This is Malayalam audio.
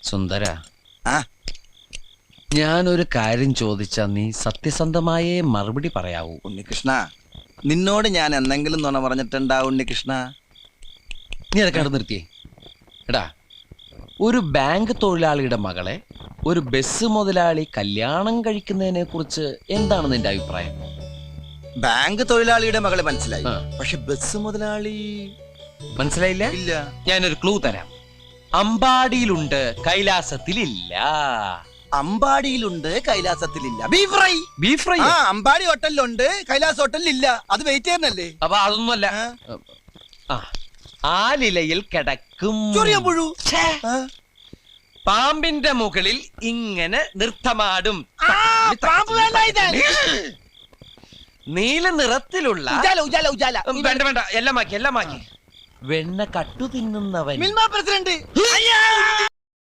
സുന്ദര, ആ ഞാനൊരു കാര്യം ചോദിച്ചാ നീ സത്യസന്ധമായേ മറുപടി പറയാവൂ. ഉണ്ണികൃഷ്ണ, നിന്നോട് ഞാൻ എന്തെങ്കിലും നുണ പറഞ്ഞിട്ടുണ്ടാ ഉണ്ണികൃഷ്ണ? നീ അതൊക്കെ അവിടെ നിർത്തിയേ. എടാ, ഒരു ബാങ്ക് തൊഴിലാളിയുടെ മകളെ ഒരു ബസ് മുതലാളി കല്യാണം കഴിക്കുന്നതിനെ കുറിച്ച് എന്താണ് നിന്റെ അഭിപ്രായം? ബാങ്ക് തൊഴിലാളിയുടെ മകളെ മനസ്സിലായി, ആ. പക്ഷെ ബസ് മുതലാളി മനസ്സിലായില്ല? ഇല്ല. ഞാനൊരു ക്ലൂ തരാം. അമ്പാടിയിലുണ്ട്, കൈലാസത്തിലില്ല. അമ്പാടിയിലുണ്ട്, കൈലാസത്തിലില്ല. Beef fry. Beef fry. ആ, അമ്പാടി ഹോട്ടലിലുണ്ട്, കൈലാസ് ഹോട്ടലിലില്ല. അത് വെയിറ്റ് ചെയ്യുന്നല്ലേ? അപ്പൊ അതൊന്നുമല്ല. ആ, ആലിലയിൽ കിടക്കും ചൊറിയാൻ ഛേ. പാമ്പിന്റെ മുകളിൽ ഇങ്ങനെ നൃത്തമാടും. നീല നിറത്തിലുള്ള വേണ്ട വേണ്ട, എല്ലാം മാക്കി. വെണ്ണ കട്ടു തിന്നുന്നവൻ. മിൽമ പ്രസിഡന്റ്.